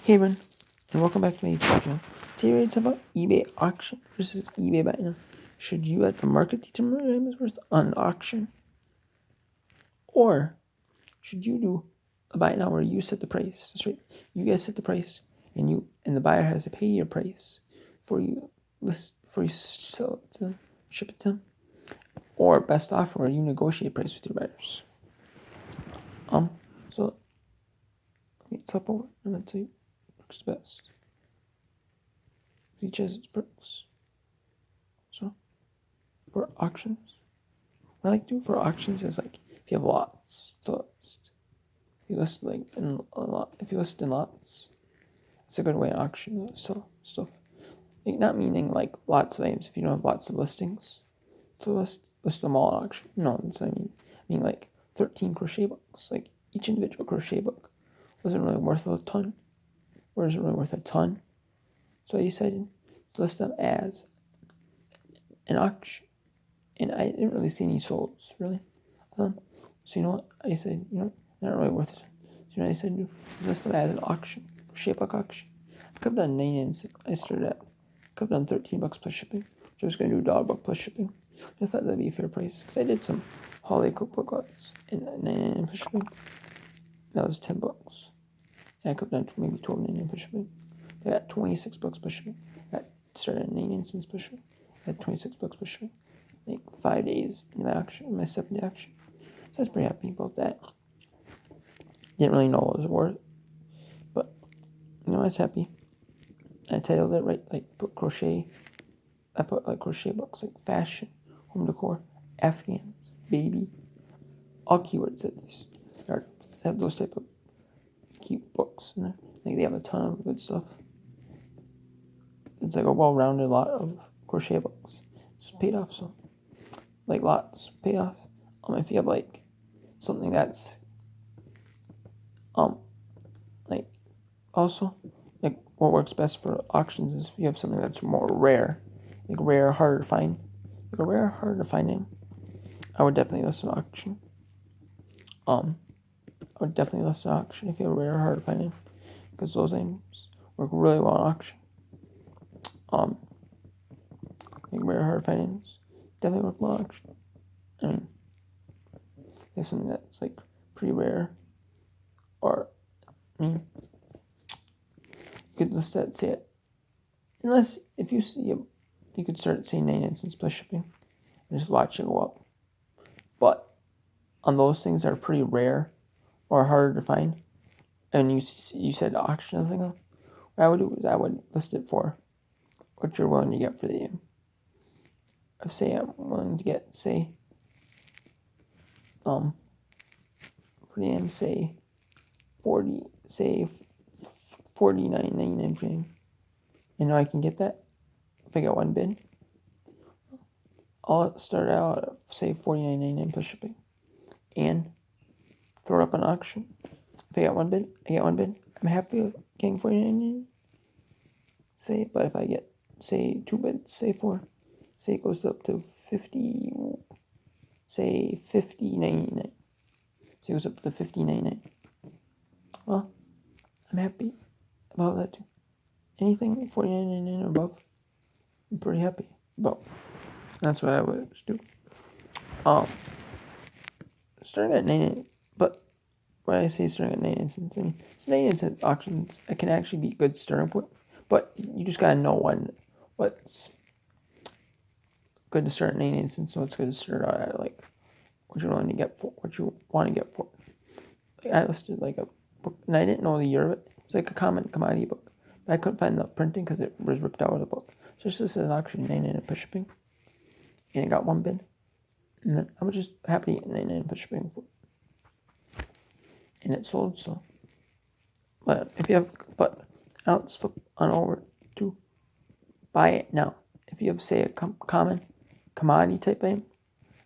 Hey everyone, and welcome back to my YouTube channel. Today we're talking about eBay auction versus eBay buy now. Should you let the market determine what item is worth on auction? Or should you do a buy now where you set the price? That's right. You guys set the price and the buyer has to pay your price for you sell it to them, ship it to them. Or best offer where you negotiate price with your buyers. So let me top over. I'm gonna tell you works best. Each has its perks. So for auctions, what I like to do for auctions is like if you have lots to list, if you list like in a lot, if you list in lots, it's a good way to auction to sell stuff. Like not meaning like lots of items. If you don't have lots of listings to list them all at auction. No, that's what I mean. I mean like 13 crochet books. Like each individual crochet book wasn't really worth a ton. Or isn't really worth a ton. So I decided to list them as an auction. And I didn't really see any solds, really. So you know what? I said, not really worth it. So you know what I said? Do is list them as an auction, crochet book auction. I could have done 99 cents. I started at. Could have done $13 plus shipping. So I was gonna do $1 plus shipping. I thought that'd be a fair price because I did some holiday cookbook lots and 99 plus shipping. That was $10. And I could have done maybe $12.99 plus shipping. I got $26 plus shipping. I got started at 99 cents plus shipping. I had $26 plus shipping. Like 5 days in my auction, my 7-day auction. So I was pretty happy about that. Didn't really know what it was worth, but I was happy. I titled it right, like put crochet. I put like crochet books, like fashion, home decor, Afghans, baby, all keywords at least. They have those type of key books in there. Like they have a ton of good stuff. It's like a well-rounded lot of crochet books. It's paid off, so like lots paid off. If you have like something that's like also like what works best for auctions is if you have something that's more rare, like rare, harder to find, like a rare, harder to find name. I would definitely list an auction. I would definitely list an auction if you have a rare, hard to find name, because those names work really well on auction. Like rare, hard to find names definitely work well on auction. I mean, if something that's like pretty rare, or you could list that, say it. Unless if you see it, you could start saying 99 cents plus shipping and just watch it go up. But on those things that are pretty rare or harder to find, and you said auction or something, what I would do is I would list it for what you're willing to get for the say I'm willing to get say say 49.99 and I can get that if I get one bid. I'll start out at say 49.99 plus shipping and throw it up on auction. If I get one bid, I'm happy with getting 49.99. Say, but if I get say 2 bids, say 4, say it goes up to 50, say 50.99. Say it goes up to 50.99. Well, I'm happy about that too. Anything 49.99 or above, I'm pretty happy about. That's what I would do. Starting at 99, but when I say starting at 99 cents, I mean, 99 cent auctions, it can actually be a good starting point, but you just gotta know what's good to start at 99 cents, so it's good to start out at like what you're willing to get for, what you want to get for. Like I listed like a book, and I didn't know the year of it. It's like a common commodity book, but I couldn't find the printing because it was ripped out of the book. So just this is an auction, 99 plus shipping, and it got one bid. And then I was just happy to get 99 plus shipping for it. And it sold, so. But now let's flip on over to buy it now. If you have, say, a common commodity type item,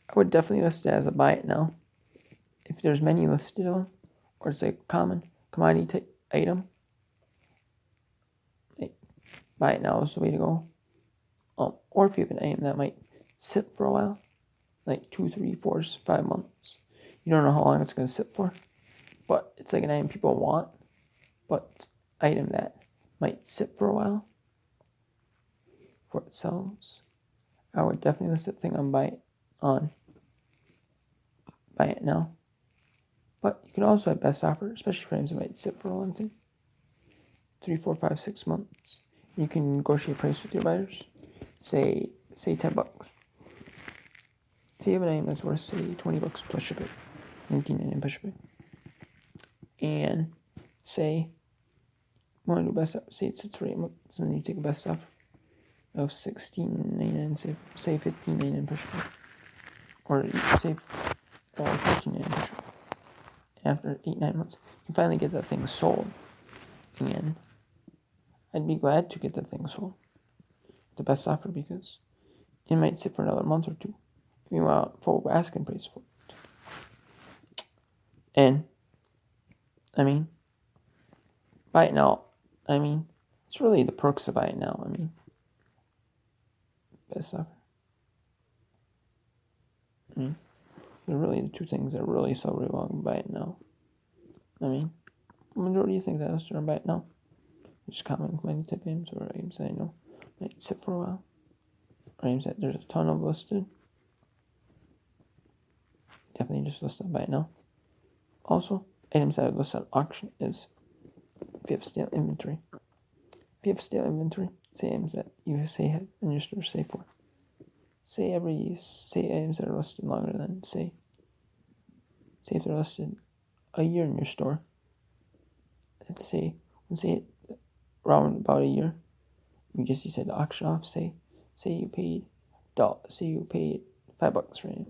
I would definitely list it as a buy it now. If there's many listed on, or it's a common commodity type item, like buy it now is the way to go. Or if you have an item that might sit for a while, like 2, 3, 4, 5 months, you don't know how long it's going to sit for, but it's like an item people want, but item that might sit for a while before it sells, I would definitely list the thing on buy it now. But you can also have best offer, especially for items that might sit for a long time. 3, 4, 5, 6 months. You can negotiate price with your buyers. Say $10. Say you have an item that's worth say $20 plus shipping, $19.99 plus shipping, and say you want to do best offer. Say it sits for 8 months, and then you take a best offer of $16.99, say $15.99 plus shipping, or say $14.99 plus shipping. After 8-9 months, you can finally get that thing sold, and I'd be glad to get that thing sold, the best offer, because it might sit for another month or two. You want full asking price for it. And I mean, buy it now. I mean, it's really the perks of buy it now. I mean, best offer. I mean, they're really the two things that really sell really well and buy it now. I mean, the majority of things I list are buy it now. Just common commodity type items or items that I know might sit for a while. Or items that there's a ton of listed. Definitely just list on buy it now. Also, items that I list on auction is if you have stale inventory. If you have stale inventory, say items that you say have in your store say for. Say items that are listed longer than say if they're listed a year in your store. Say around about a year, you said auction off. Say you paid $5 for it,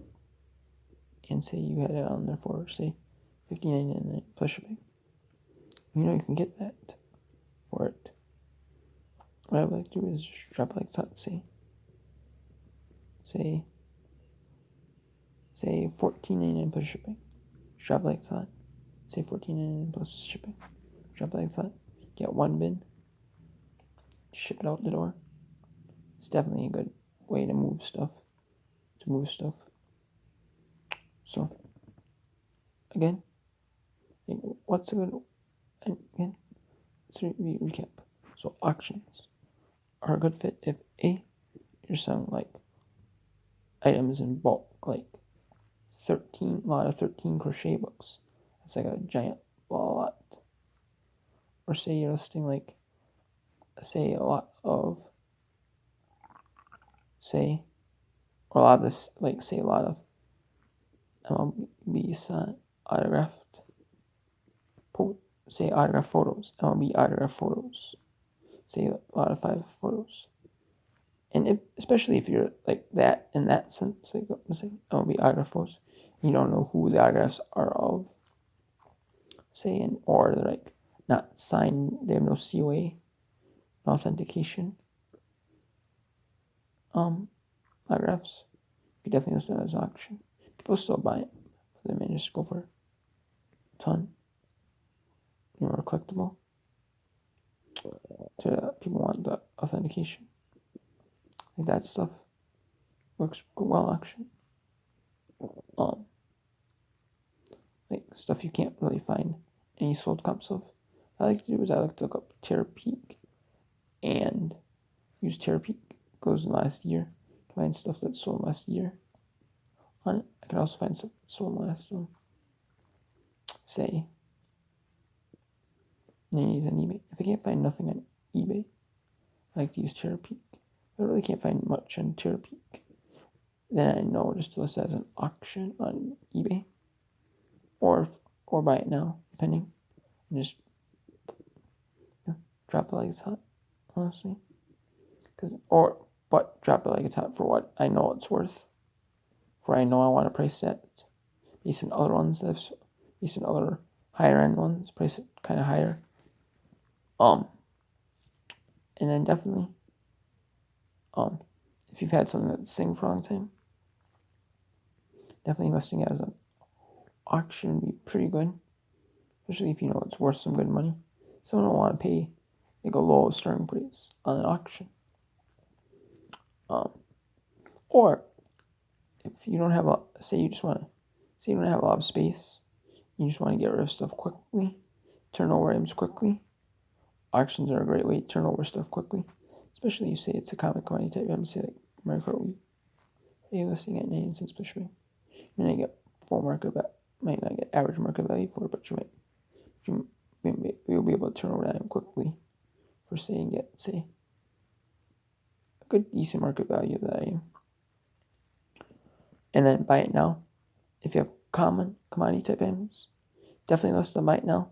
and say you had it on there for say $59.99 plus shipping. You know you can get that for it. What I would like to do is just drop like that. Say $14.99 plus shipping. Drop like that. Say $14.99 plus shipping. Drop like that. Get one bin. Ship it out the door. It's definitely a good way to move stuff. So, again, what's a good... Again, let's recap. So, auctions are a good fit if A, you're selling like items in bulk, like 13 crochet books. It's like a giant lot. Or say you're listing like, say a lot of MLB signed autographed photos, MLB autographed photos, say a lot of 5 photos. And especially if you're like that in that sense, like say MLB autographed photos, you don't know who the autographs are of, or they're like not signed, they have no COA, no authentication. Autographs, you definitely list them as an auction. People still buy it, but they may just go for a ton. More collectible. People want the authentication. Like that stuff works well auction. Like stuff you can't really find any sold comps of. What I like to do is I like to look up Terapeak and use Terapeak goes in last year to find stuff that sold last year on it. I can also find stuff that sold last say on eBay. If I can't find nothing on eBay, I like to use Terapeak. If I really can't find much on Terapeak, then I know just to list it as an auction on eBay or buy it now, depending. And just drop it like it's hot, honestly. But drop it like it's hot for what I know it's worth. For I know I want to price set based on other ones based on other higher end ones, price it kind of higher. And then definitely, if you've had something that's sitting for a long time, definitely listing it as an auction would be pretty good, especially if you know it's worth some good money. Someone will want to pay like a low starting price on an auction. Or if you don't have you don't have a lot of space, you just want to get rid of stuff quickly, turn over items quickly, auctions are a great way to turn over stuff quickly, especially you say it's a common commodity type. I'm say like market wheat. You're listing at 90 cents per share. You may not get full market value, might not get average market value for it, but you'll be able to turn over that quickly for say and get say a good decent market value of that item. And then buy it now. If you have common commodity type items, definitely list them buy it now.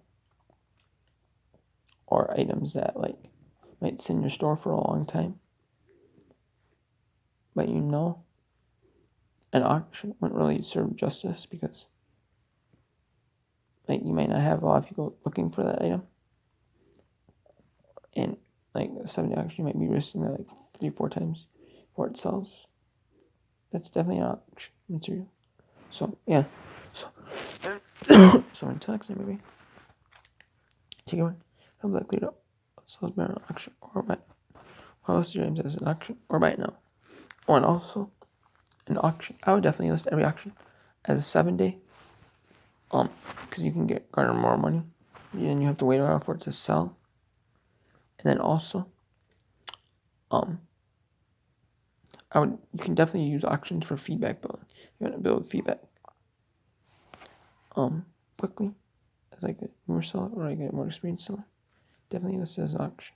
Or items that like might sit in your store for a long time, but you know an auction wouldn't really serve justice because like you might not have a lot of people looking for that item, and like a 7-day auction you might be risking that like 3-4 times before it sells. That's definitely an auction material. So yeah, so until next time, maybe take it away. Have that cleared up. Sells better an auction or buy. Well, list your items as an auction or buy it now. Oh, and also an auction. I would definitely list every auction as a 7-day. Because you can garner more money, and you have to wait a while for it to sell. And then also, you can definitely use auctions for feedback building. You want to build feedback, quickly as like a newer seller or like a more experienced seller. Definitely list it as an auction.